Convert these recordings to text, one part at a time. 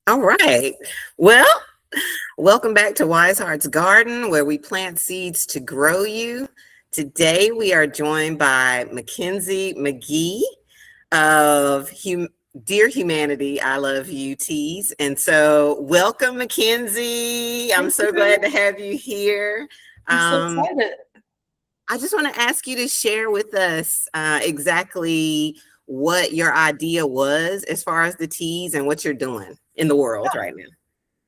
All right. Well, welcome back to Wisehearts Garden, where we plant seeds to grow you. Today, we are joined by Mackenzie McGee of Dear Humanity, I Love You Teas. And so, welcome, Mackenzie. I'm Thank so you. glad to have you here. I'm so Um, excited. I just want to ask you to share with us exactly what your idea was as far as the teas and what you're doing in the world Yeah. right now.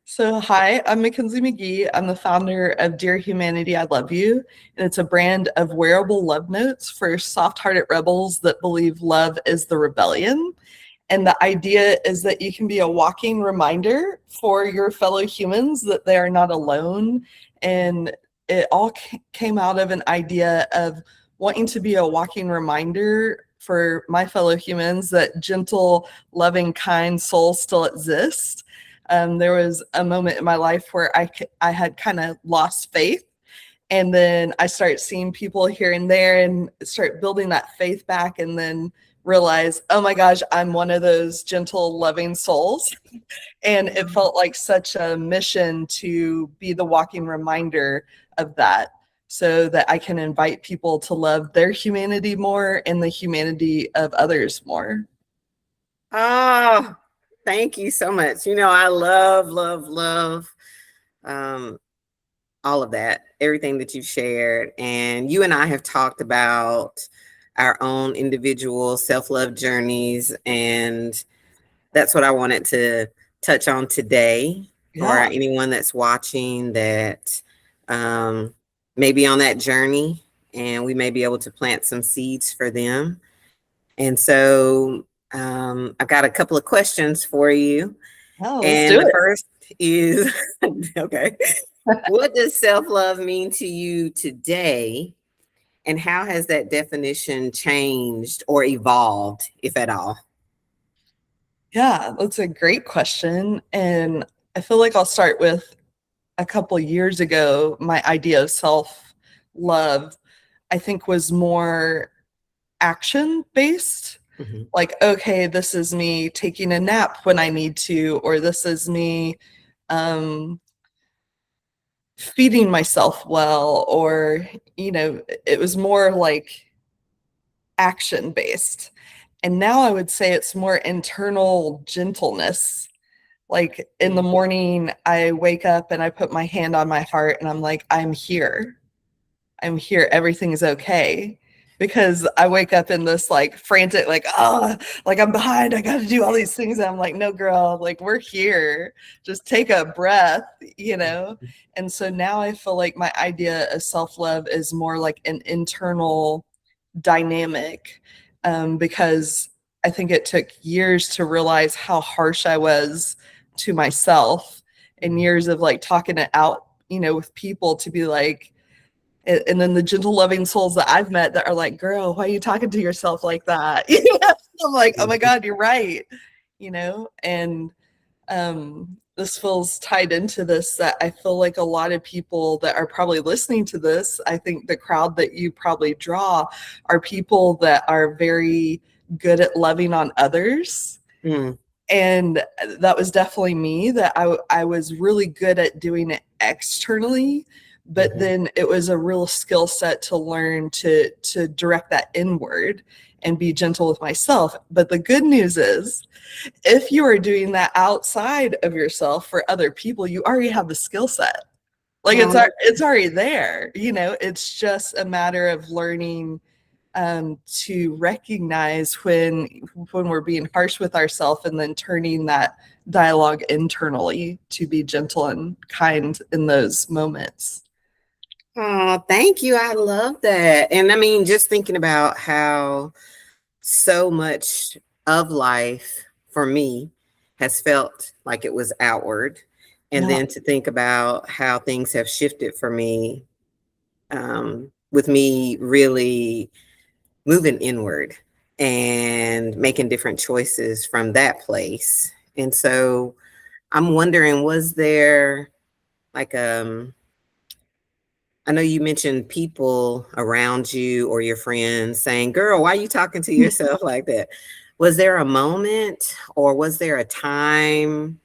So, hi, I'm Mackenzie McGee. I'm the founder of Dear Humanity, I Love You. And it's a brand of wearable love notes for soft hearted rebels that believe love is the rebellion. And the idea is that you can be a walking reminder for your fellow humans that they are not alone. And it all came out of an idea of wanting to be a walking reminder for my fellow humans that gentle, loving, kind souls still exist. There was a moment in my life where I had kind of lost faith, and then I start seeing people here and there and start building that faith back, and then realize, oh my gosh, I'm one of those gentle, loving souls. And it felt like such a mission to be the walking reminder of that, so that I can invite people to love their humanity more and the humanity of others more. Oh, thank you so much. I love um, all of that, everything that you've shared. And you and I have talked about our own individual self love journeys. And that's what I wanted to touch on today for Yeah. anyone that's watching that um, may be on that journey. And we may be able to plant some seeds for them. And so I've got a couple of questions for you. Oh, let's And do the it. first is okay, what does self love mean to you today? And how has that definition changed or evolved, if at all? Yeah, that's a great question. And I feel like I'll start with a couple years ago, my idea of self love, I think, was more action based. Mhm. Like, okay, this is me taking a nap when I need to, or this is me um, feeding myself well, or, it was more like action based. And now I would say it's more internal gentleness. Like in the morning, I wake up and I put my hand on my heart and I'm like, I'm here. I'm here. Everything is okay. Because I wake up in this like frantic, like, oh, like I'm behind. I got to do all these things. And I'm like, no, girl, like we're here. Just take a breath, you know? And so now I feel like my idea of self love is more like an internal dynamic, because I think it took years to realize how harsh I was to myself, and years of like talking it out, with people to be like, and then the gentle, loving souls that I've met that are like, girl, why are you talking to yourself like that? I'm like, oh my God, you're right. And this feels tied into this, that I feel like a lot of people that are probably listening to this, I think the crowd that you probably draw are people that are very good at loving on others. Mm. And that was definitely me, that I was really good at doing it externally, but Mhm. then it was a real skill set to learn to direct that inward and be gentle with myself. But the good news is, if you are doing that outside of yourself for other people, you already have the skill set. Like Oh, it's already there. It's just a matter of learning, to recognize when we're being harsh with ourselves, and then turning that dialogue internally to be gentle and kind in those moments. oh, thank you. I love that. And I mean, just thinking about how so much of life for me has felt like it was outward. And Yeah. then to think about how things have shifted for me, with me really moving inward and making different choices from that place. And so I'm wondering, was there like I know you mentioned people around you or your friends saying, "Girl, why are you talking to yourself like that?" Was there a moment or was there a time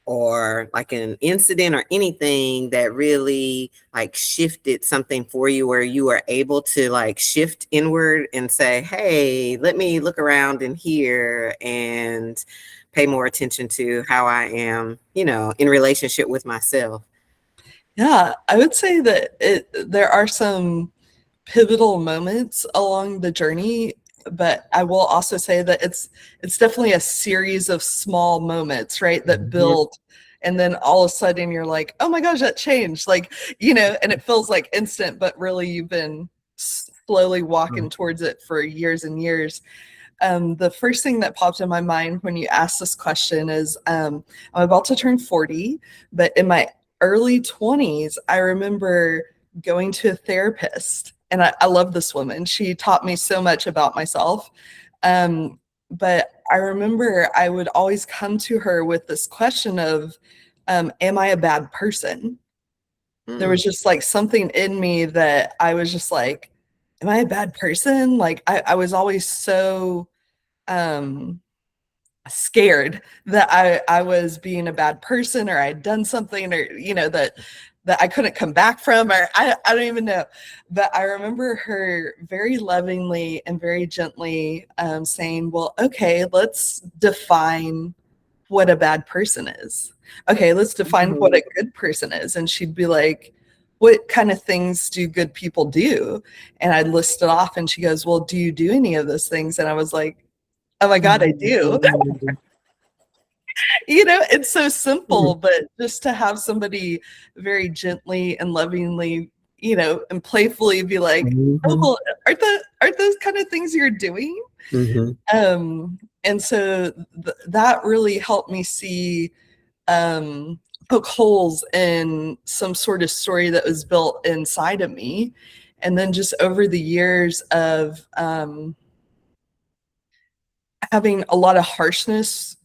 or like an incident or anything that really like shifted something for you, where you were able to like shift inward and say, hey, let me look around in here and pay more attention to how I am, in relationship with myself? Yeah, I would say that there are some pivotal moments along the journey, but I will also say that it's definitely a series of small moments, right, that Mhm. build, and then all of a sudden you're like, oh my gosh, that changed, like, and it feels like instant, but really you've been slowly walking towards it for years and years. The first thing that popped in my mind when you asked this question is, I'm about to turn 40, but in my early 20s, I remember going to a therapist. And I love this woman. She taught me so much about myself. But I remember I would always come to her with this question of, am I a bad person? There Mm. was just like something in me that I was just like, am I a bad person? Like I was always so um scared that I was being a bad person, or I'd done something, or that I couldn't come back from, or I don't even know. But I remember her very lovingly and very gently saying, well, okay, let's define what a bad person is. Okay, let's define what Mhm. a good person is. And she'd be like, what kind of things do good people do? And I'd list it off, and she goes, well, do you do any of those things? And I was like, oh my God, I do. Mhm. It's so simple, Mhm. but just to have somebody very gently and lovingly, and playfully be like, oh, Mhm. well, aren't those kind of things you're doing? Mhm. And so that really helped me see, poke holes in some sort of story that was built inside of me. And then just over the years of having a lot of harshness,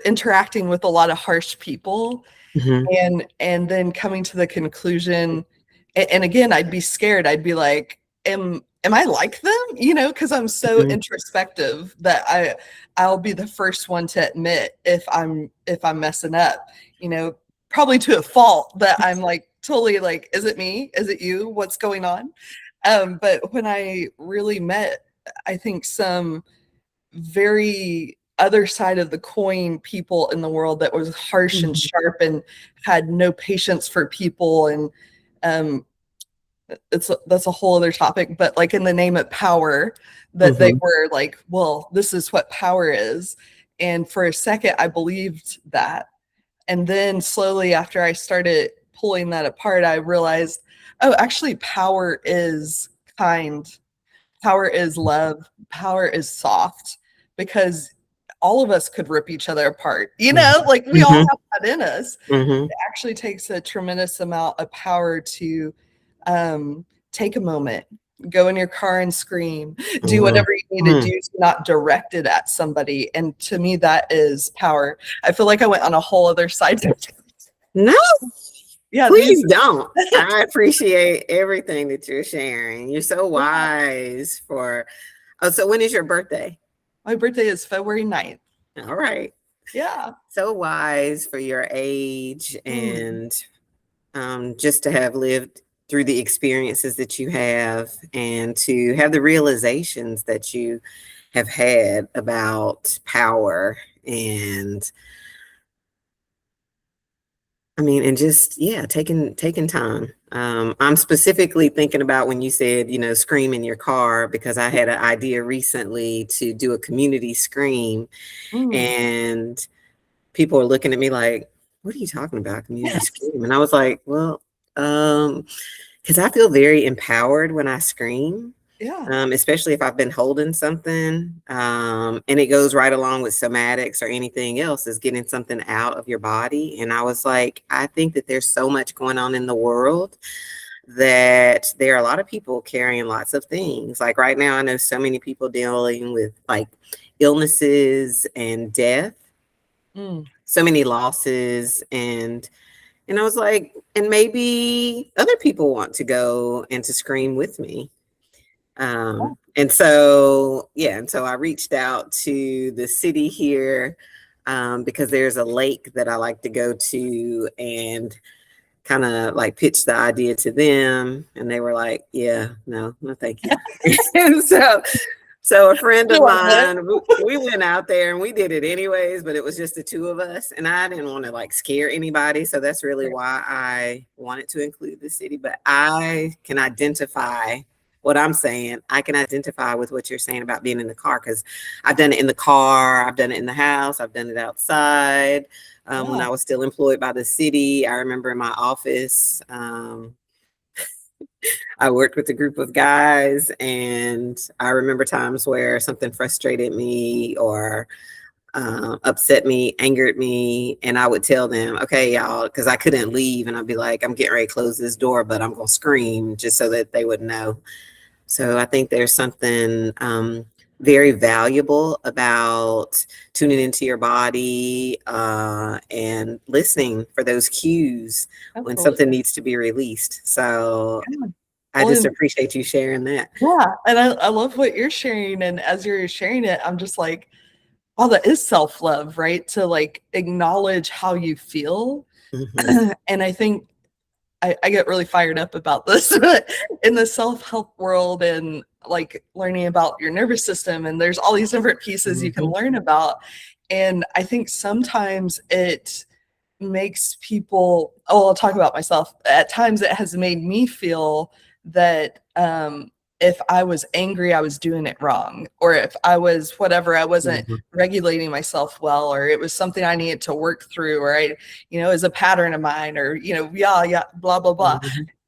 interacting with a lot of harsh people, Mhm. and then coming to the conclusion, and again, I'd be scared. I'd be like, am I like them? Because I'm so Mhm. introspective that I'll be the first one to admit if I'm messing up, probably to a fault, that I'm like totally like, is it me? Is it you? What's going on? But when I really met, I think, some very other side of the coin people in the world that was harsh and Mhm. sharp and had no patience for people, and um that's a whole other topic, but like in the name of power, that they Mhm. were like, well, this is what power is. And for a second I believed that, and then slowly after I started pulling that apart, I realized, oh, actually power is kind. Power is love. Power is soft, because all of us could rip each other apart. Like we all Mhm. have that in us. Mhm. It actually takes a tremendous amount of power to take a moment, go in your car and scream, do Mhm. whatever you need to Mhm. do, not directed at somebody. And to me, that is power. I feel like I went on a whole other side. No, Yeah, these. please don't. I appreciate everything that you're sharing. You're so Yeah, wise for. Oh, so when is your birthday? my birthday is February 9th. All right. Yeah. So wise for your age, Mm. and just to have lived through the experiences that you have, and to have the realizations that you have had about power. And I mean, and just, yeah, taking time. I'm specifically thinking about when you said, scream in your car, because I had an idea recently to do a community scream, Mm. and people are looking at me like, "What are you talking about, community Yes. scream?" And I was like, "Well, because I feel very empowered when I scream." Yeah. Especially if I've been holding something, and it goes right along with somatics or anything else, is getting something out of your body. And I was like, I think that there's so much going on in the world, that there are a lot of people carrying lots of things. Like right now, I know so many people dealing with like illnesses and death, Mm. so many losses. And I was like, and maybe other people want to go and to scream with me. And so, yeah, and so I reached out to the city here, because there's a lake that I like to go to and kind of like pitch the idea to them. And they were like, yeah, no, no, thank you. And so a friend of mine, we went out there and we did it anyways, but it was just the two of us. And I didn't want to like scare anybody. So that's really why I wanted to include the city. But I can identify what I'm saying. I can identify with what you're saying about being in the car, because I've done it in the car, I've done it in the house, I've done it outside. When I was still employed by the city, I remember in my office, I worked with a group of guys, and I remember times where something frustrated me or upset me, angered me, and I would tell them, okay, y'all, because I couldn't leave, and I'd be like, I'm getting ready to close this door, but I'm going to scream just so that they would know. So I think there's something very valuable about tuning into your body and listening for those cues when something needs to be released. So I just appreciate you sharing that. Yeah. And I love what you're sharing. And as you're sharing it, I'm just like, oh, that is self-love, right? To like acknowledge how you feel. Mm-hmm. And I think I get really fired up about this in the self-help world and like learning about your nervous system. And there's all these different pieces you can learn about. And I think sometimes it makes people, oh, I'll talk about myself. At times it has made me feel that if I was angry, I was doing it wrong. Or if I was whatever, I wasn't regulating myself well, or it was something I needed to work through, or I, is a pattern of mine, or, yeah, blah, blah, blah.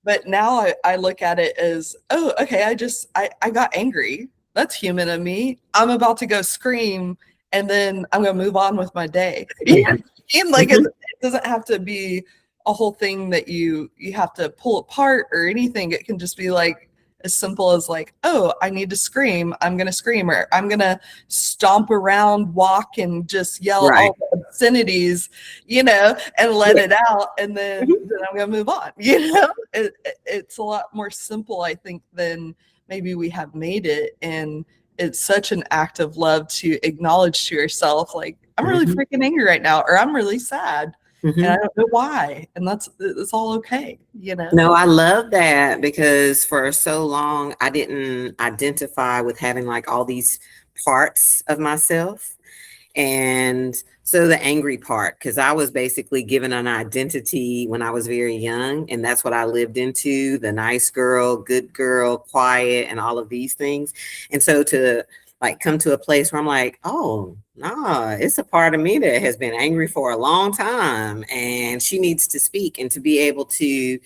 But now I look at it as, oh, okay, I got angry. That's human of me. I'm about to go scream, and then I'm going to move on with my day. Like it doesn't have to be a whole thing that you have to pull apart or anything. It can just be like as simple as like, oh, I need to scream. I'm going to scream, or I'm going to stomp around, walk, and just yell all the obscenities, and let it out. And then I'm going to move on. It's a lot more simple, I think, than maybe we have made it. And it's such an act of love to acknowledge to yourself, like, I'm really freaking angry right now, or I'm really sad. And I don't know why. And it's all okay, No, I love that, because for so long I didn't identify with having like all these parts of myself. And so the angry part, because I was basically given an identity when I was very young, and that's what I lived into: the nice girl, good girl, quiet, and all of these things. And so to like come to a place where I'm like, oh, nah, it's a part of me that has been angry for a long time, and she needs to speak. And to be able to,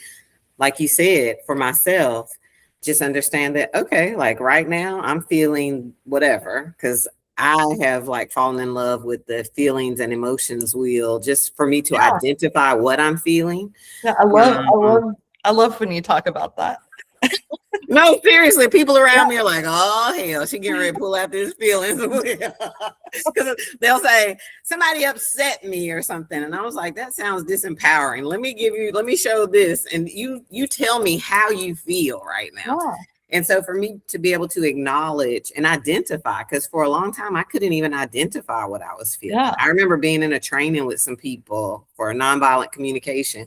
like you said, for myself, just understand that, okay, like right now I'm feeling whatever, because I have like fallen in love with the feelings and emotions wheel, just for me to identify what I'm feeling. Yeah, I love when you talk about that. No, seriously, people around me are like, oh, hell, she getting ready to pull out this feelings. Because they'll say, somebody upset me or something. And I was like, that sounds disempowering. Let me show this. And you tell me how you feel right now. Yeah. And so for me to be able to acknowledge and identify, because for a long time, I couldn't even identify what I was feeling. Yeah. I remember being in a training with some people for nonviolent communication,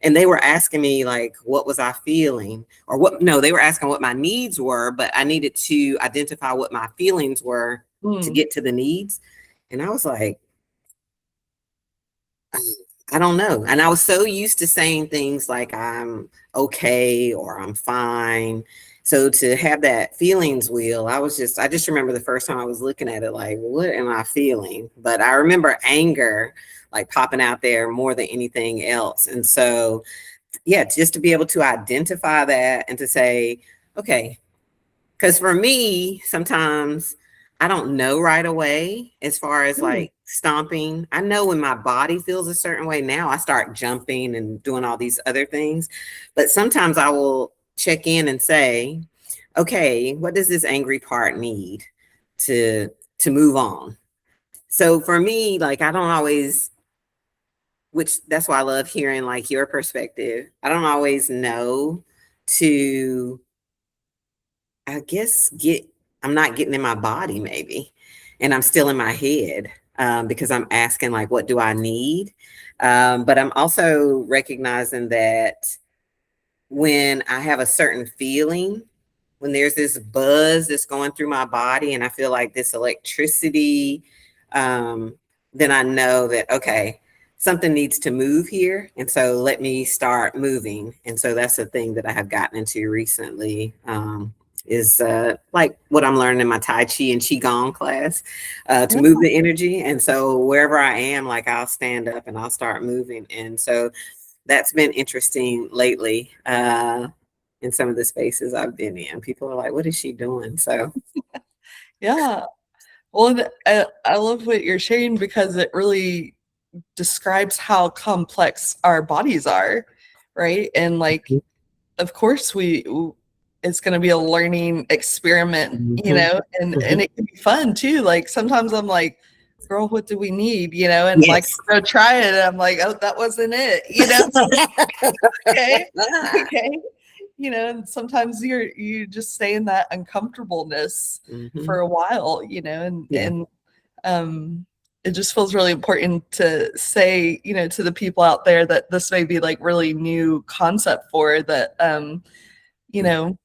and they were asking me like, what was I feeling? Or what? No, they were asking what my needs were, but I needed to identify what my feelings were to get to the needs. And I was like, I don't know. And I was so used to saying things like I'm okay or I'm fine. So to have that feelings wheel, I just remember the first time I was looking at it like, what am I feeling? But I remember anger like popping out there more than anything else. And so, yeah, just to be able to identify that and to say, okay, because for me, sometimes I don't know right away as far as like stomping. I know when my body feels a certain way. Now I start jumping and doing all these other things. But sometimes I will check in and say, okay, what does this angry part need to move on? So for me, like I don't always, which that's why I love hearing like your perspective. I don't always know to, I guess, I'm not getting in my body maybe, and I'm still in my head. because I'm asking, like, what do I need? But I'm also recognizing that when I have a certain feeling, when there's this buzz that's going through my body and I feel like this electricity, um, then I know that, okay, something needs to move here. And so let me start moving. And so that's the thing that I have gotten into recently. Is like what I'm learning in my Tai Chi and Qigong class, to Yeah. move the energy. And so wherever I am, like I'll stand up and I'll start moving. And so that's been interesting lately, in some of the spaces I've been in. People are like, what is she doing? So, Yeah. Well, I love what you're sharing because it really describes how complex our bodies are, right? And like, of course, it's going to be a learning experiment, mhm, and mhm. it can be fun too. Like sometimes I'm like, girl, what do we need? And like Yes. go try it. And I'm like, oh, that wasn't it. Okay, okay. And sometimes you just stay in that uncomfortableness Mhm. for a while, and Yeah. um it just feels really important to say, to the people out there that this may be like really new concept for that, you Yeah. know,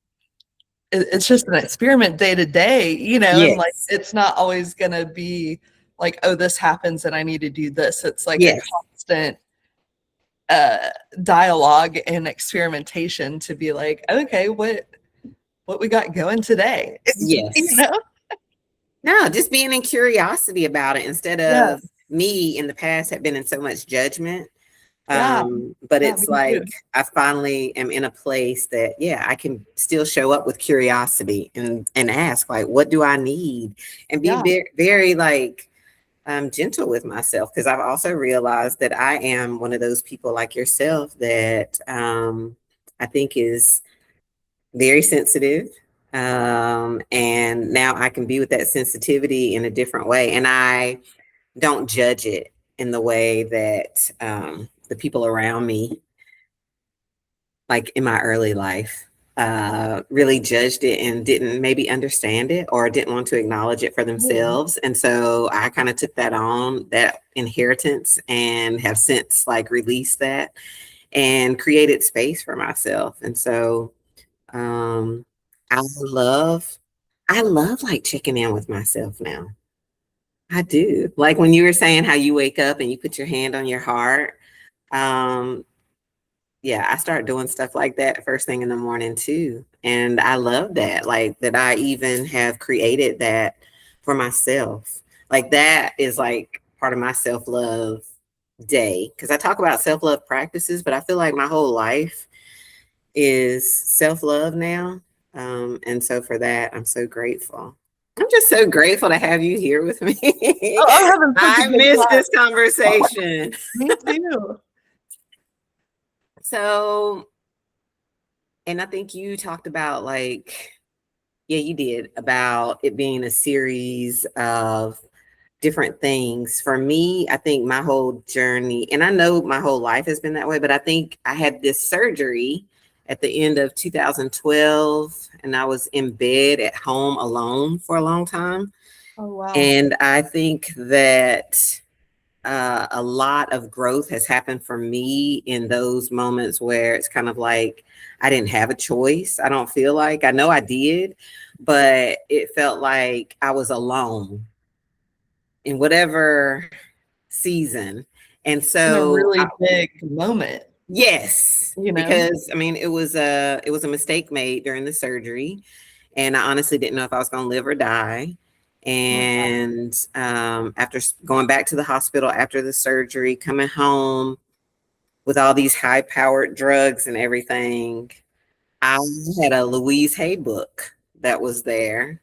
it's just an experiment day to day, and like Yes. it's not always gonna be like, oh, this happens and I need to do this. It's like a Yes. constant uh dialogue and experimentation to be like, okay, what we got going today. you Yes. know No, just being in curiosity about it instead yeah, of me in the past have been in so much judgment. yeah, But yeah, it's me too. like I finally am in a place that, yeah, I can still show up with curiosity and ask, like, what do I need? And be Yeah, very, very like gentle with myself, because I've also realized that I am one of those people like yourself that I think is very sensitive. And now I can be with that sensitivity in a different way. And I don't judge it in the way that the people around me, like in my early life, really judged it and didn't maybe understand it or didn't want to acknowledge it for totally. themselves. And so I kind of took that on, that inheritance, and have since like released that and created space for myself. And so um, I love, I love like checking in with myself now. I do. Like when you were saying how you wake up and you put your hand on your heart. Um, yeah, I start doing stuff like that first thing in the morning too. And I love that, like that I even have created that for myself. Like that is like part of my self-love day. Cause I talk about self-love practices, but I feel like my whole life is self-love now. And so for that, I'm so grateful. I'm just so grateful to have you here with me. Oh, I'm having such a I good miss time. this conversation. Me too. So, and I think you talked about like, yeah, you did, about it being a series of different things. For me, I think my whole journey, and I know my whole life has been that way, but I think I had this surgery at the end of 2012, and I was in bed at home alone for a long time. Oh, wow. And I think that a lot of growth has happened for me in those moments where it's kind of like I didn't have a choice. I don't feel like, I know I did, but it felt like I was alone in whatever season. And In a so really big moment, yes, you know? because I mean it was a mistake made during the surgery, and I honestly didn't know if I was going to live or die. Oh, wow. And after going back to the hospital after the surgery, coming home with all these high powered drugs and everything, I had a Louise Hay book that was there.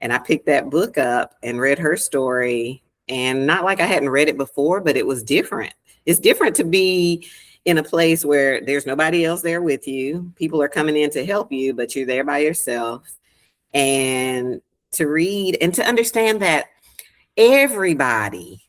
And I picked that book up and read her story. And not like I hadn't read it before, but it was different. It's different to be in a place where there's nobody else there with you. People are coming in to help you, but you're there by yourself. And to read and to understand that everybody,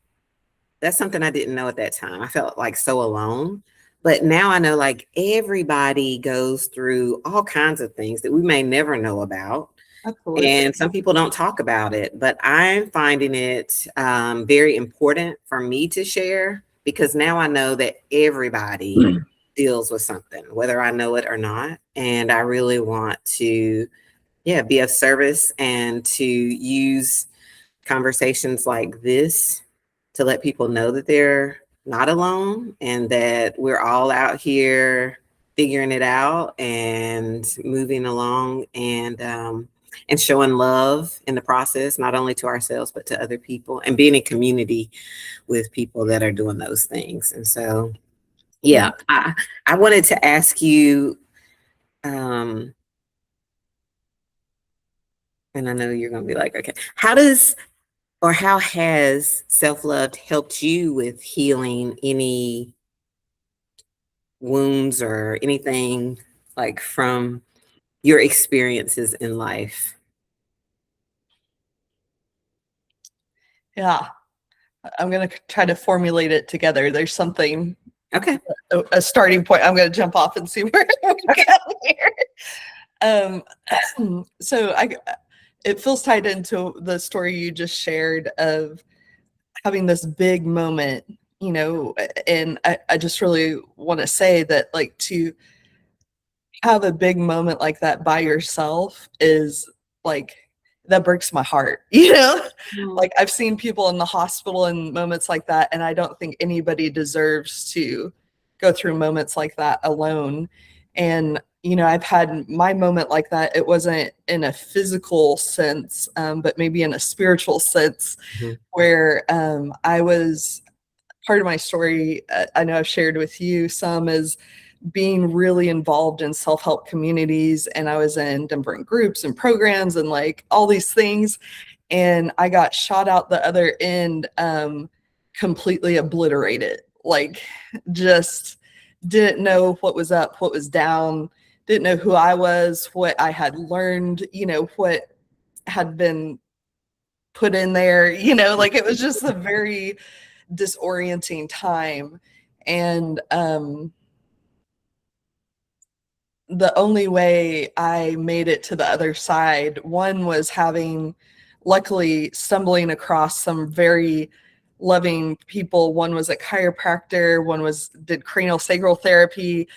that's something I didn't know at that time. I felt like so alone. But now I know like everybody goes through all kinds of things that we may never know about. Absolutely. And some people don't talk about it, but I'm finding it very important for me to share, because now I know that everybody deals with something, whether I know it or not. And I really want to, yeah, be of service and to use conversations like this to let people know that they're not alone and that we're all out here figuring it out and moving along, and showing love in the process, not only to ourselves but to other people, and being in community with people that are doing those things. And so, Yeah. yeah, I wanted to ask you, um, and I know you're going to be like, okay, how does or how has self-love helped you with healing any wounds or anything, like from your experiences in life? Yeah. I'm going to try to formulate it together. There's something, Okay. a starting point. I'm going to jump off and see where we Okay. go here. So it feels tied into the story you just shared of having this big moment, and I just really want to say that, like, to have a big moment like that by yourself is like, that breaks my heart, Mm. like, I've seen people in the hospital in moments like that, and I don't think anybody deserves to go through moments like that alone. And I've had my moment like that. It wasn't in a physical sense, but maybe in a spiritual sense, Mhm. where I was, part of my story, I know I've shared with you some, is being really involved in self-help communities, and I was in different groups and programs and like all these things, and I got shot out the other end, completely obliterated, like, just didn't know what was up, what was down, didn't know who I was, what I had learned, what had been put in there, like, it was just a very disorienting time. And the only way I made it to the other side, one was having, luckily, stumbling across some very loving people. One was a chiropractor, one did cranial sacral therapy,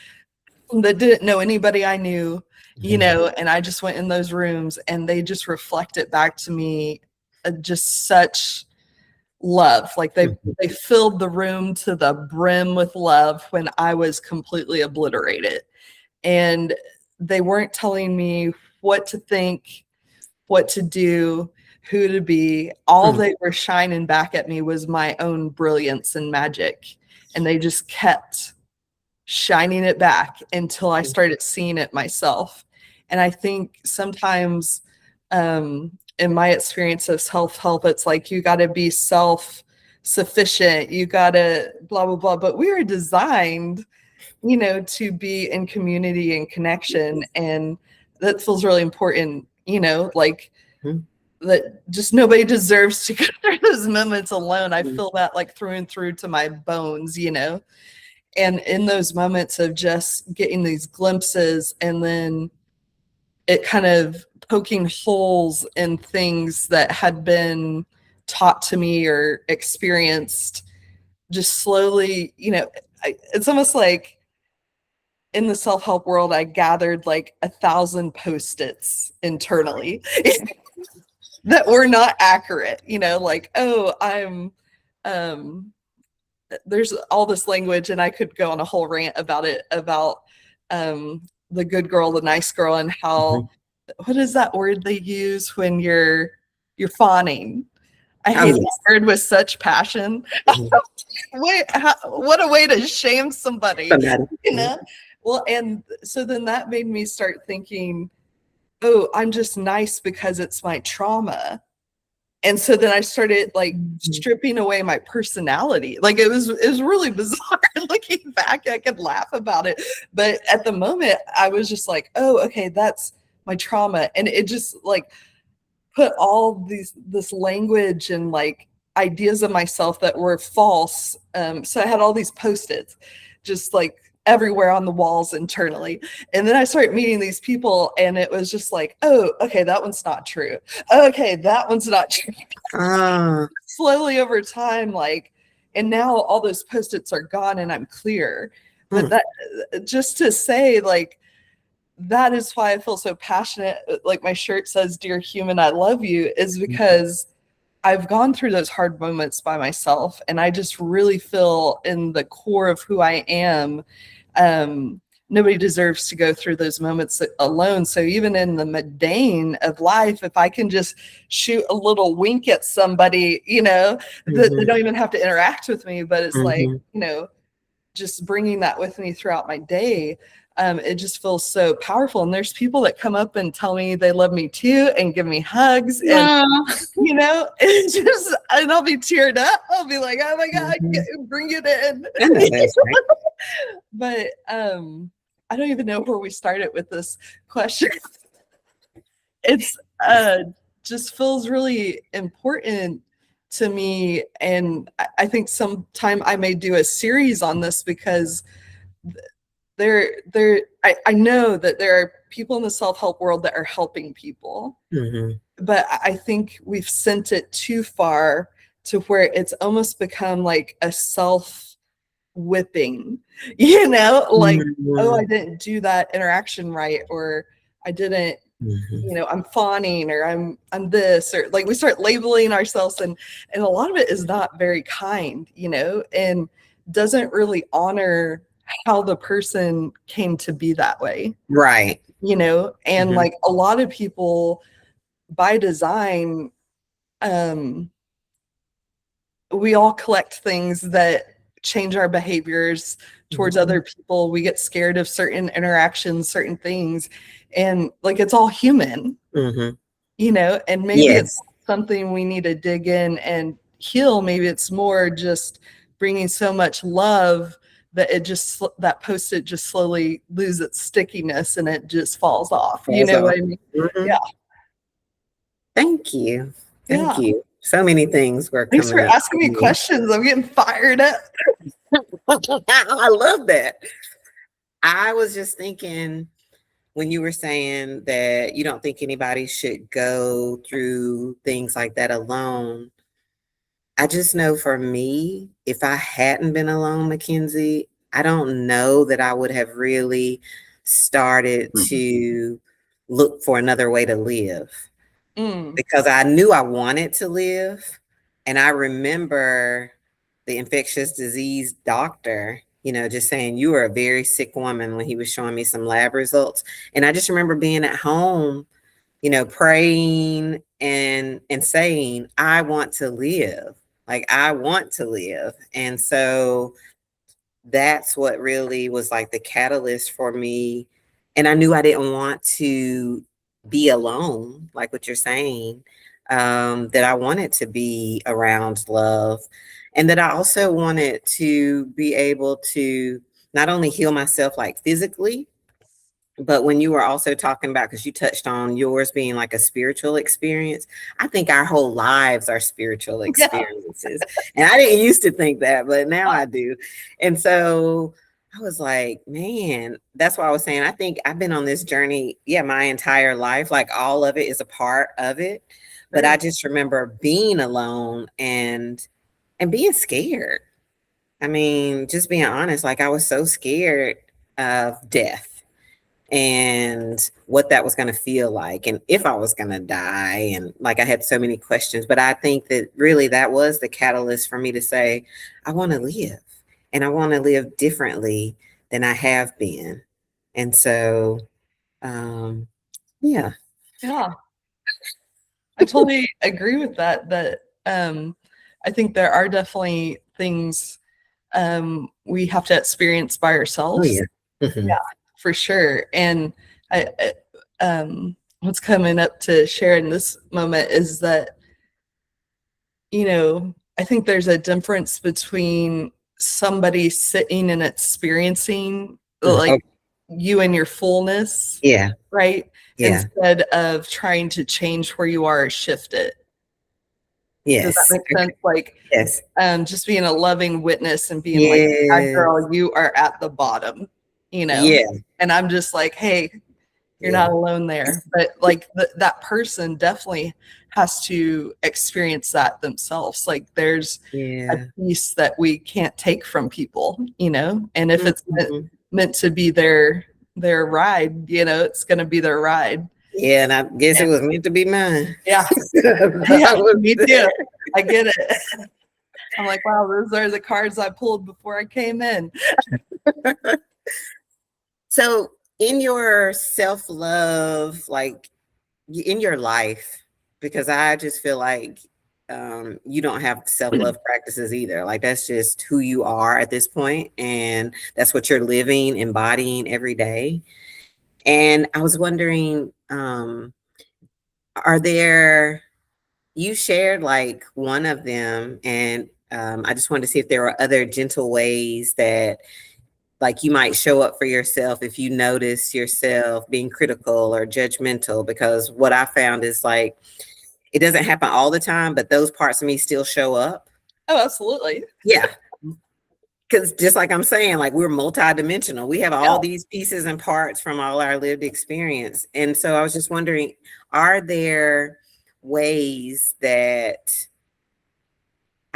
that didn't know anybody I knew, and I just went in those rooms and they just reflected back to me just such love. Like, they filled the room to the brim with love when I was completely obliterated. And they weren't telling me what to think, what to do, who to be. All Mhm. they were shining back at me was my own brilliance and magic. And they just kept shining it back until I started seeing it myself. And I think sometimes, in my experience of self-help, it's like, you got to be self-sufficient, you got to blah, blah, blah. But we are designed, to be in community and connection. And that feels really important, like, Mhm. that just nobody deserves to go through those moments alone. I Mhm. feel that, like, through and through to my bones, and in those moments of just getting these glimpses, and then it kind of poking holes in things that had been taught to me or experienced, just slowly, it's almost like, in the self-help world, I gathered like 1,000 post-its internally that were not accurate, like, oh, um there's all this language, and I could go on a whole rant about it, about the good girl, the nice girl, and how, Mhm. what is that word they use when you're fawning? I Oh, hate that yes. word with such passion. Mhm. Wait, what a way to shame somebody, Somebody. you Mhm. know? Well, and so then that made me start thinking, oh, I'm just nice because it's my trauma. And so then I started, like, Mhm. stripping away my personality. Like, it was really bizarre. Looking back, I could laugh about it, but at the moment I was just like, oh, okay, that's my trauma. And it just, like, put all this language and, like, ideas of myself that were false. So I had all these post-its, just like everywhere on the walls internally. And then I started meeting these people, and it was just like, oh, okay, that one's not true. Okay, that one's not true. Ah. Slowly over time, like, and now all those post-its are gone and I'm clear. But Mm. that, just to say, like, that is why I feel so passionate. Like my shirt says, "Dear human, I love you," is because I've gone through those hard moments by myself, and I just really feel in the core of who I am, nobody deserves to go through those moments alone. So even in the mundane of life, if I can just shoot a little wink at somebody, that they don't even have to interact with me, but it's like, just bringing that with me throughout my day, it just feels so powerful. And there's people that come up and tell me they love me too and give me hugs, and it's just, and I'll be teared up. I'll be like, oh my God, bring it in. That's right. But I don't even know where we started with this question. It's just feels really important to me, and I think sometime I may do a series on this, because I know that there are people in the self-help world that are helping people, but I think we've sent it too far to where it's almost become like a self-whipping, like, oh, I didn't do that interaction right, or I didn't, I'm fawning, or I'm this, or like we start labeling ourselves, and a lot of it is not very kind, and doesn't really honor how the person came to be that way. Right. And like a lot of people by design, we all collect things that change our behaviors towards other people. We get scared of certain interactions, certain things, and like it's all human, and maybe it's something we need to dig in and heal. Maybe it's more just bringing so much love that that post-it just slowly loses its stickiness and it just falls off. What I mean? Yeah. Thank you. Thank you. So many things were coming. Thanks for asking me questions. I'm getting fired up. I love that. I was just thinking, when you were saying that you don't think anybody should go through things like that alone, I just know for me, if I hadn't been alone, Mackenzie, I don't know that I would have really started to look for another way to live, because I knew I wanted to live. And I remember the infectious disease doctor, just saying, you are a very sick woman, when he was showing me some lab results. And I just remember being at home, praying and saying, I want to live. Like, I want to live. And so that's what really was like the catalyst for me. And I knew I didn't want to be alone, like what you're saying, that I wanted to be around love, and that I also wanted to be able to not only heal myself like physically, but when you were also talking about, because you touched on yours being like a spiritual experience, I think our whole lives are spiritual experiences. And I didn't used to think that, but now I do. And so I was like, man, that's why I was saying, I think I've been on this journey, my entire life. Like, all of it is a part of it. But I just remember being alone and being scared. I mean, just being honest, like, I was so scared of death and what that was going to feel like, and if I was going to die. And like, I had so many questions, but I think that really that was the catalyst for me to say, I want to live, and I want to live differently than I have been. And so, yeah. I totally agree with that, I think there are definitely things we have to experience by ourselves. Yeah, for sure. And what's coming up to share in this moment is that, I think there's a difference between somebody sitting and experiencing like you and your fullness. Right. Instead of trying to change where you are or shift it. Does that make sense? Like, just being a loving witness and being like, "Hi, girl, you are at the bottom." you know, Yeah. and I'm just like, hey, you're Yeah. not alone there. But like that person definitely has to experience that themselves. Like there's a Yeah. piece that we can't take from people, you know, and if it's Mhm. meant to be their ride, you know, it's going to be their ride. Yeah, and I guess it And was meant to be mine. yeah, yeah, That was me too. I get it. I'm like, wow, those are the cards I pulled before I came in. So, in your self-love, like in your life, because I just feel like you don't have self-love practices either. Like that's just who you are at this point, and that's what you're living, embodying every day. And I was wondering, are there, you shared like one of them, and I just wanted to see if there were other gentle ways that like you might show up for yourself if you notice yourself being critical or judgmental, because what I found is like it doesn't happen all the time, but those parts of me still show up. Oh, absolutely. Yeah. Because just like I'm saying, like we're multidimensional. We have Yeah. all these pieces and parts from all our lived experience. And so I was just wondering, are there ways that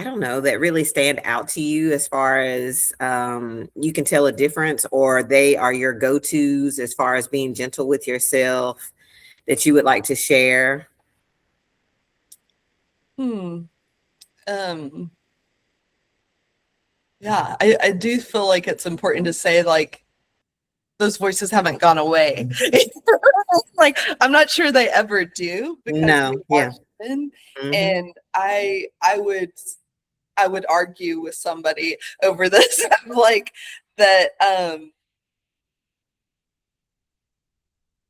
I don't know, that really stand out to you as far as you can tell a difference, or they are your go-tos as far as being gentle with yourself that you would like to share? Hmm. Um, yeah, I do feel like it's important to say like those voices haven't gone away. Like I'm not sure they ever do because they No, are yeah. human. Hmm. And I would argue with somebody over this like that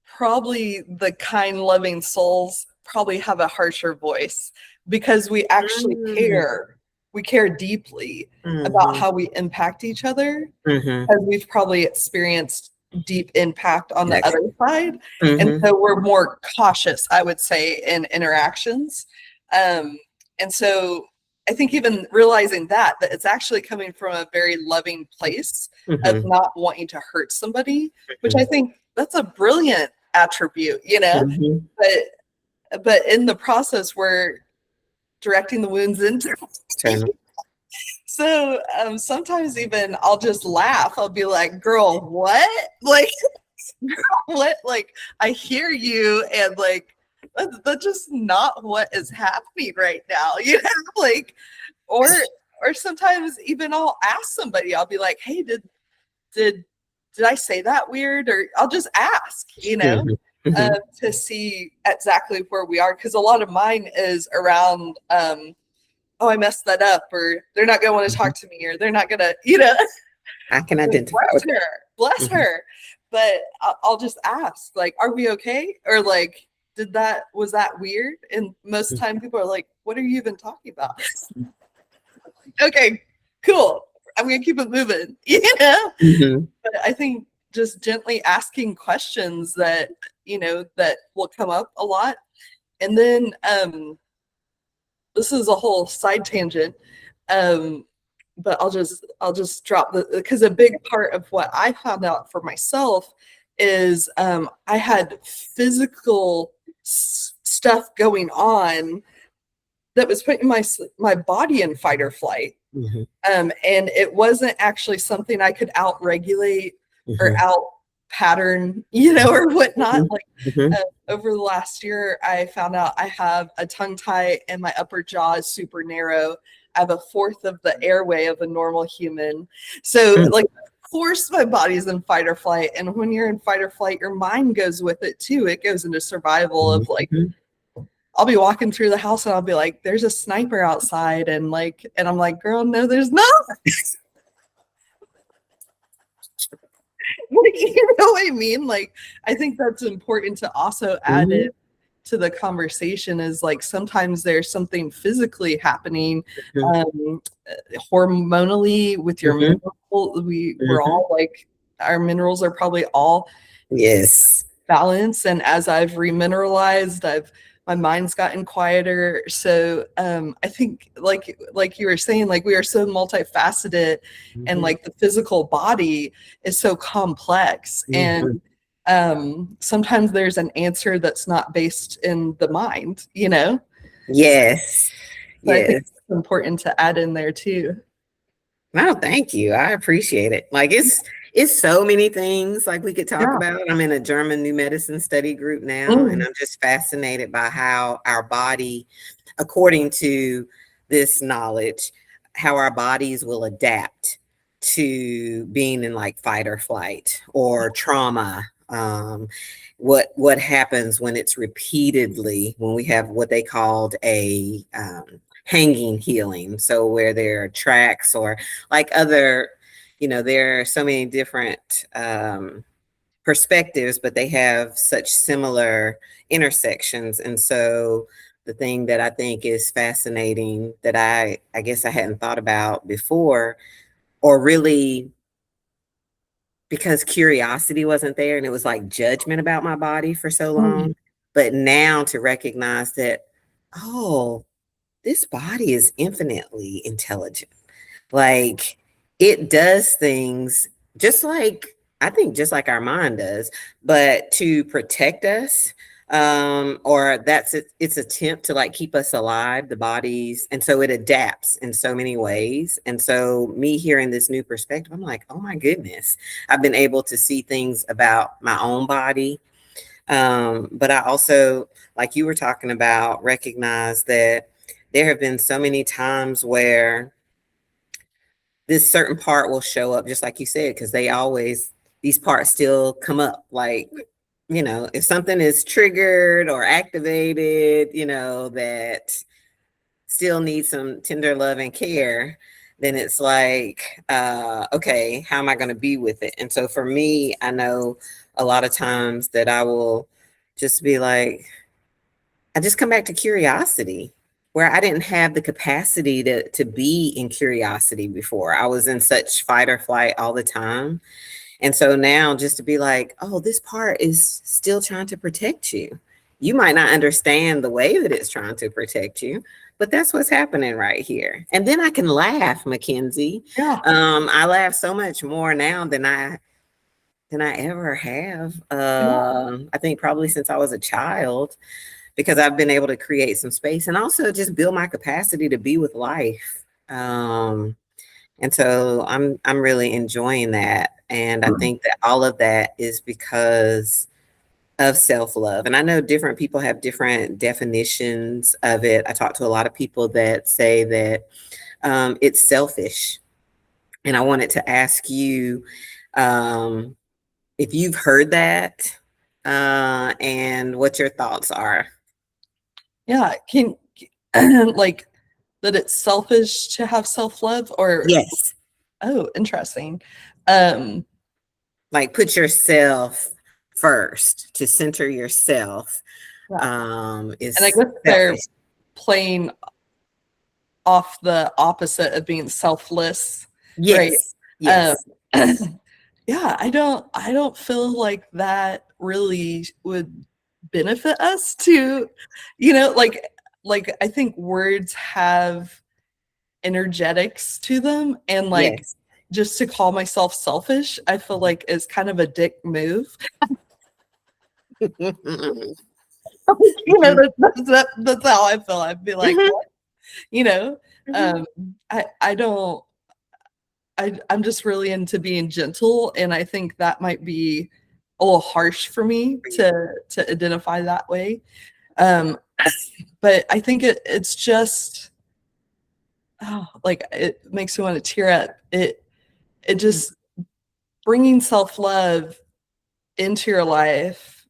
probably the kind loving souls probably have a harsher voice because we actually Hmm. care. We care deeply about Hmm. how we impact each other Hmm. because we've probably experienced deep impact on the other side. And Hmm. so we're more cautious, I would say, in interactions. Um, and so I think even realizing that it's actually coming from a very loving place of Hmm. not wanting to hurt somebody, which I think that's a brilliant attribute, you know? Hmm. But in the process, we're directing the wounds into. External. So sometimes even I'll just laugh. I'll be like, "Girl, what? Like, what? Like, I hear you, and like, that's just not what is happening right now." You know, like, or or sometimes even I'll ask somebody. I'll be like, "Hey, did did I say that weird?" Or I'll just ask, you know, Hmm. Hmm. to see exactly where we are because a lot of mine is around. Oh, I messed that up, or they're not going to want to talk to me, or they're not going to, you know, I can identify bless with her, bless that. her. But I'll just ask, like, are we okay? Or like, was that weird? And most time people are like, what are you even talking about? Okay, cool. I'm going to keep it moving, you know? Hmm. But I think just gently asking questions that, you know, that will come up a lot. And then this is a whole side tangent. Um, but I'll just drop the because a big part of what I found out for myself is I had physical stuff going on that was putting my body in fight or flight, Hmm. and it wasn't actually something I could out regulate or Hmm. out pattern, you know, or whatnot. Like Hmm. over the last year, I found out I have a tongue tie and my upper jaw is super narrow. I have a fourth of the airway of a normal human. So, like, of course, my body's in fight or flight. And when you're in fight or flight, your mind goes with it too. It goes into survival of like, Hmm. I'll be walking through the house and I'll be like, there's a sniper outside. And I'm like, girl, no, there's not. You know what I mean? Like, I think that's important to also add Hmm. it to the conversation is like sometimes there's something physically happening um, hormonally with your Hmm. mineral. We're Hmm. all like, our minerals are probably all Yes. balanced. And as I've remineralized, I've my mind's gotten quieter. So I think like you were saying, like we are so multifaceted, and Mhm. like the physical body is so complex. Mhm. And sometimes there's an answer that's not based in the mind, you know? So Yes. I think Yes. it's important to add in there too. No, thank you. I appreciate it. Like it's so many things like we could talk Yeah. about. I'm in a German new medicine study group now, and Mm. I'm just fascinated by how our body, according to this knowledge, how our bodies will adapt to being in like fight or flight or trauma. What happens when it's repeatedly when we have what they called a hanging healing. So where there are tracks or like other, there are so many different perspectives, but they have such similar intersections. And so the thing that I think is fascinating that I guess I hadn't thought about before, or really because curiosity wasn't there and it was like judgment about my body for so Mm. long. But now to recognize that, oh, this body is infinitely intelligent. Like it does things just like I think just like our mind does, but to protect us, or its attempt to like keep us alive, the bodies, and so it adapts in so many ways. And so me hearing this new perspective, I'm like, oh my goodness, I've been able to see things about my own body. But I also, like you were talking about, recognize that there have been so many times where this certain part will show up, just like you said, because these parts still come up. Like, if something is triggered or activated, that still needs some tender love and care, then it's like, okay, how am I going to be with it? And so for me, I know a lot of times that I will just be like, I just come back to curiosity where I didn't have the capacity to be in curiosity before. I was in such fight or flight all the time. And so now just to be like, oh, this part is still trying to protect you. You might not understand the way that it's trying to protect you, but that's what's happening right here. And then I can laugh, Mackenzie. Yeah. I laugh so much more now than I ever have. Yeah. I think probably since I was a child because I've been able to create some space and also just build my capacity to be with life. And so I'm really enjoying that. And I think that all of that is because of self-love. And I know different people have different definitions of it. I talk to a lot of people that say that it's selfish. And I wanted to ask you um, if you've heard that and what your thoughts are. Yeah. Can like that it's selfish to have self-love, or Yes. oh, interesting. Um, Like put yourself first, to center yourself yeah. And I is guess they're selfish. playing off the opposite of being selfless, right? Yes. Um, Yes. yeah, I don't feel like that really would benefit us to, like I think words have energetics to them, and like Yes. just to call myself selfish, I feel like is kind of a dick move. Mhm. That's how I feel. I'd be like, Mhm. what? You know, Mhm. um, I don't. I'm just really into being gentle, and I think that might be a little harsh for me to identify that way. Um, but I think it's just like it makes me want to tear up. It just bringing self love into your life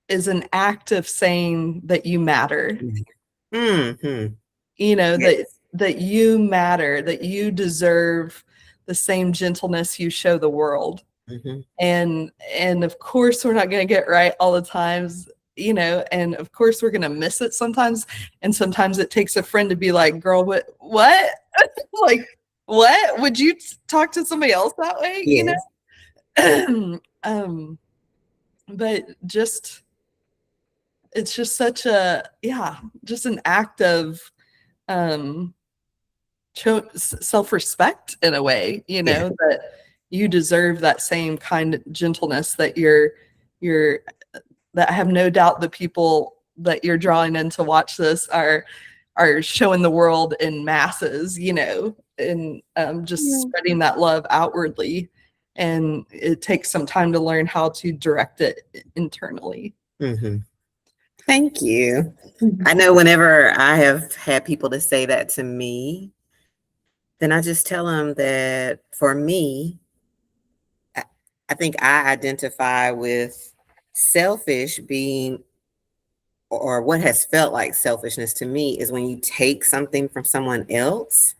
is an act of saying that you matter. Mhm. You know that Yes. that you matter, that you deserve the same gentleness you show the world. Mhm. And of course we're not going to get right all the times, and of course we're going to miss it sometimes, and sometimes it takes a friend to be like, girl, what like what would you talk to somebody else that way, Yes. but just it's just such a, yeah, just an act of um self-respect in a way, Yeah. that you deserve that same kind of gentleness that you're that I have no doubt the people that you're drawing in to watch this are showing the world in masses, and just Yeah. spreading that love outwardly. And it takes some time to learn how to direct it internally. Hmm. Thank you. I know whenever I have had people to say that to me, then I just tell them that for me, I, I think I identify with selfish being, or what has felt like selfishness to me is when you take something from someone else.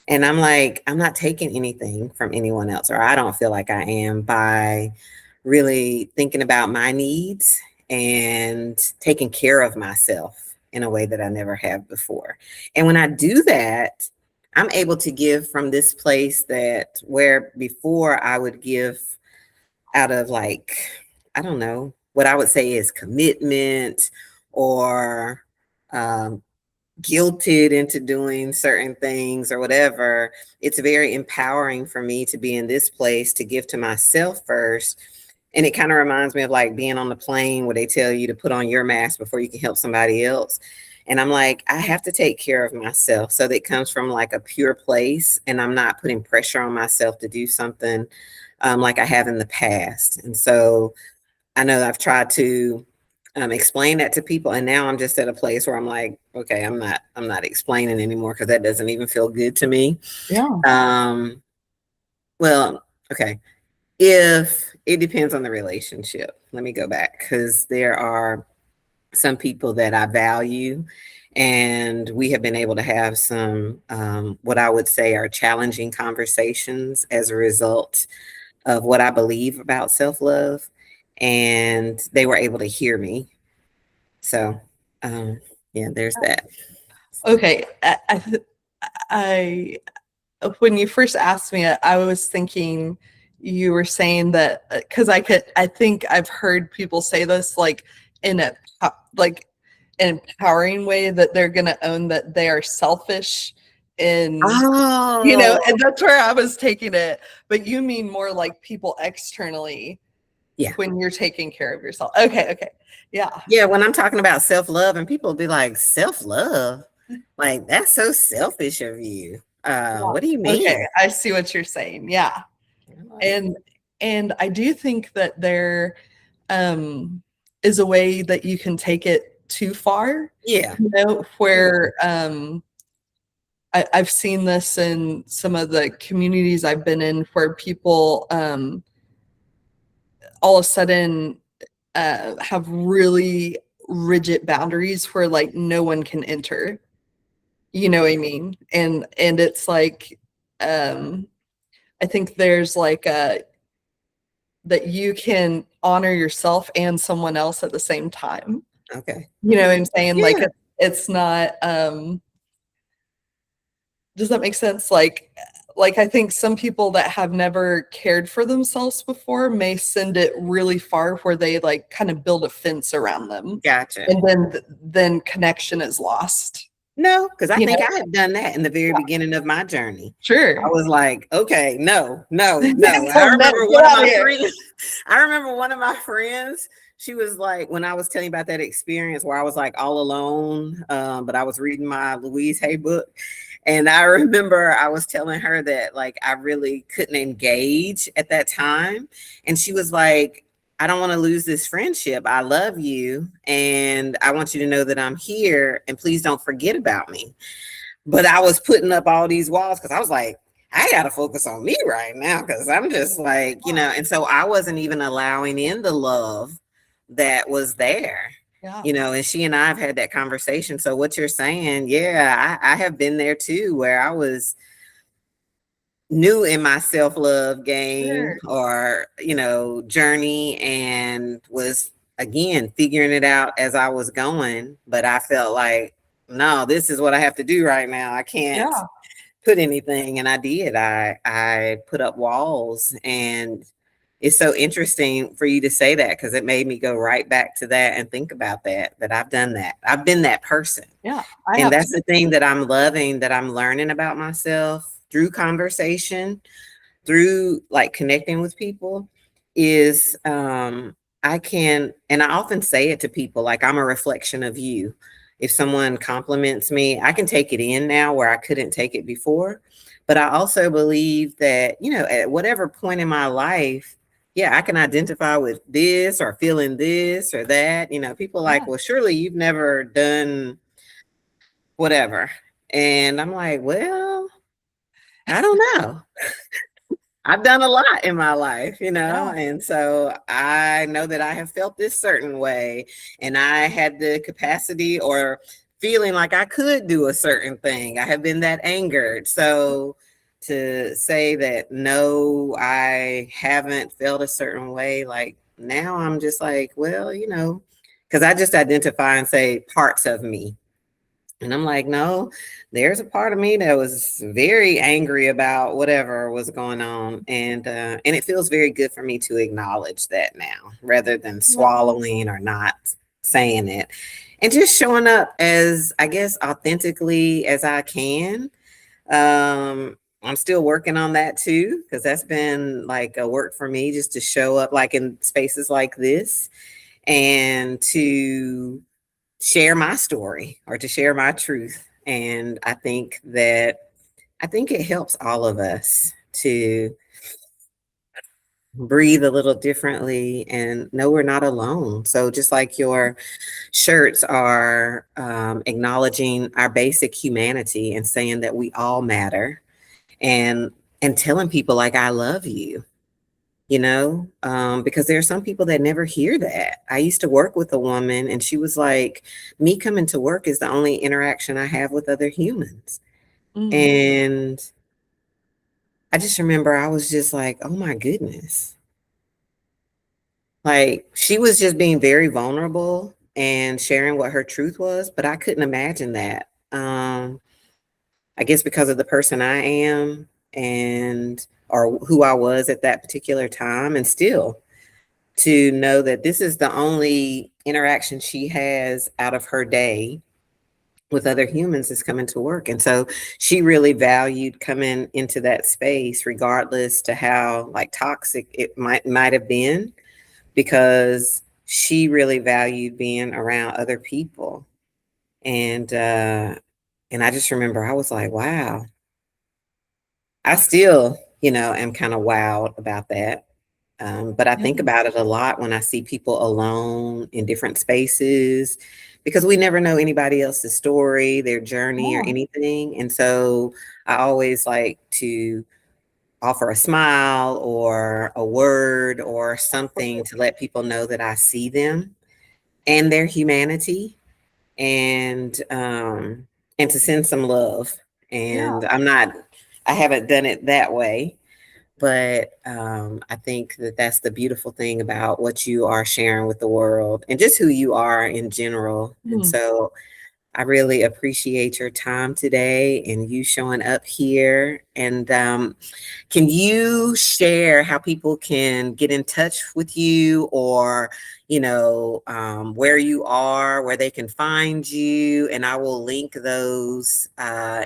And I'm like, I'm not taking anything from anyone else, or I don't feel like I am, by really thinking about my needs and taking care of myself in a way that I never have before. And when I do that, I'm able to give from this place that where before I would give out of, like, I don't know, what I would say is commitment, or um, guilted into doing certain things or whatever. It's very empowering for me to be in this place to give to myself first. And it kind of reminds me of like being on the plane where they tell you to put on your mask before you can help somebody else. And I'm like, I have to take care of myself. So that comes from like a pure place. And I'm not putting pressure on myself to do something like I have in the past. And so I know I've tried to explain that to people, and now I'm just at a place where I'm like, okay, I'm not explaining anymore because that doesn't even feel good to me. Yeah. Um, well, okay, if it depends on the relationship. Let me go back, because there are some people that I value, and we have been able to have some what I would say are challenging conversations as a result of what I believe about self love, and they were able to hear me. So, um, yeah, there's that. Okay. I when you first asked me, I was thinking you were saying that because I think I've heard people say this like in a like an empowering way that they're going to own that they are selfish in, Oh, and that's where I was taking it. But you mean more like people externally yeah. when you're taking care of yourself. Okay. Okay. Yeah. Yeah. When I'm talking about self love, and people be like, self love? Like, that's so selfish of you. Yeah. What do you Okay. mean? I see what you're saying. Yeah. I'm like, And I do think that there um is a way that you can take it too far, yeah. Yeah. where I've seen this in some of the communities I've been in where people all of a sudden have really rigid boundaries where like no one can enter. You know what I mean? And it's like um I think there's like a that you can honor yourself and someone else at the same time. Okay. You know what I'm saying? Like Yeah. it's not does that make sense? Like I think some people that have never cared for themselves before may send it really far where they like kind of build a fence around them. Gotcha. And then connection is lost. No, because I You think know? I had done that in the very Yeah, beginning of my journey. I sure. was like, okay, no, no, no. I No, remember get one of out of my here. friends, I remember one of my friends, she was like, when I was telling you about that experience where I was like all alone, but I was reading my Louise Hay book. And I remember I was telling her that like I really couldn't engage at that time. And she was like, I don't want to lose this friendship. I love you. And I want you to know that I'm here. And please don't forget about me. But I was putting up all these walls because I was like, I got to focus on me right now because I'm just like, and so I wasn't even allowing in the love that was there. Yeah, And she and I have had that conversation. So what you're saying, yeah, I have been there too, where I was new in my self-love game, sure. or journey, and was again figuring it out as I was going, but I felt like, no, this is what I have to do right now. I can't Yeah. put anything, and I did. I put up walls, and It's so interesting for you to say that because it made me go right back to that and think about that I've done that. I've been that person. Yeah, I And have that's to. the thing that I'm loving, that I'm learning about myself through conversation, through like connecting with people, is I can, and I often say it to people, like, I'm a reflection of you. If someone compliments me, I can take it in now where I couldn't take it before. But I also believe that, at whatever point in my life, yeah, I can identify with this or feeling this or that. People like, Yeah. well, surely you've never done whatever. And I'm like, well, I don't know. I've done a lot in my life, Yeah. and so I know that I have felt this certain way, and I had the capacity or feeling like I could do a certain thing. I have been that angered. So to say that, no, I haven't felt a certain way, like now I'm just like, well, because I just identify and say parts of me. And I'm like, no, there's a part of me that was very angry about whatever was going on, and it feels very good for me to acknowledge that now, rather than Yeah. swallowing or not saying it, and just showing up as, I guess, authentically as I can. I'm still working on that too, because that's been like a work for me, just to show up like in spaces like this and to share my story or to share my truth. And I think it helps all of us to breathe a little differently and know we're not alone. So just like your shirts are acknowledging our basic humanity and saying that we all matter, and telling people like, I love you, because there are some people that never hear that. I used to work with a woman and she was like, me coming to work is the only interaction I have with other humans. Mm. And I just remember I was just like, oh my goodness. Like, she was just being very vulnerable and sharing what her truth was, but I couldn't imagine that. I guess because of the person I am, and or who I was at that particular time, and still to know that this is the only interaction she has out of her day with other humans, is coming to work. And so she really valued coming into that space, regardless to how like toxic it might have been, because she really valued being around other people. And I just remember I was like, wow. I still, am kind of wowed about that. But I Yeah. think about it a lot when I see people alone in different spaces, because we never know anybody else's story, their journey, or Yeah. anything. And so I always like to offer a smile or a word or something to let people know that I see them and their humanity, and to send some love. Yeah. And I haven't done it that way, but I think that that's the beautiful thing about what you are sharing with the world and just who you are in general. And Mm. so I really appreciate your time today and you showing up here. And can you share how people can get in touch with you, or, where you are, where they can find you? And I will link those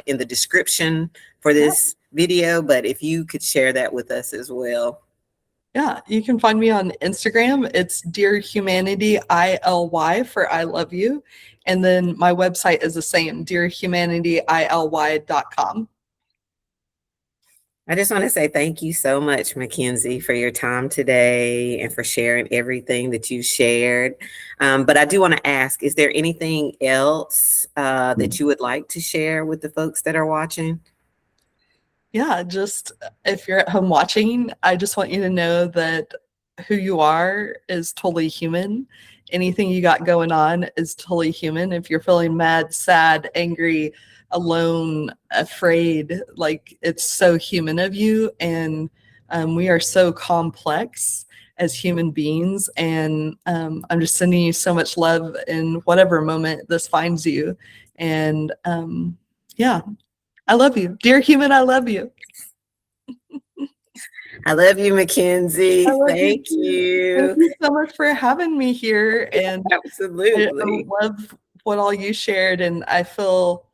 in the description for Yeah. this video. But if you could share that with us as well. Yeah. You can find me on Instagram. It's Dear Humanity ILY for I love you. And then my website is the same, dearhumanityily.com. I just want to say thank you so much, Mackenzie, for your time today and for sharing everything that you shared. But I do want to ask, is there anything else that you would like to share with the folks that are watching? Yeah, just if you're at home watching, I just want you to know that who you are is totally human. Anything you got going on is totally human. If you're feeling mad, sad, angry, alone, afraid, like it's so human of you. And we are so complex as human beings. And I'm just sending you so much love in whatever moment this finds you. And yeah, I love you. Dear human, I love you. I love you, Mackenzie. I love you Thank too. Thank you. you so much for having me here. And I Absolutely. love what all you shared. And I feel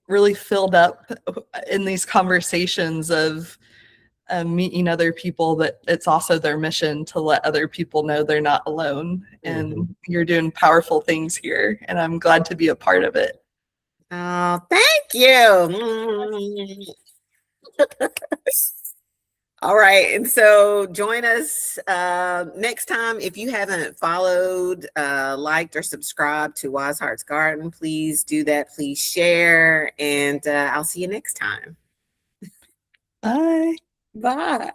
really filled up in these conversations of meeting other people, that it's also their mission to let other people know they're not alone. Mhm. And you're doing powerful things here. And I'm glad to be a part of it. Oh, thank you. All right. And so join us next time. If you haven't followed, liked, or subscribed to Wisehearts Garden, please do that. Please share. And I'll see you next time. Bye. Bye.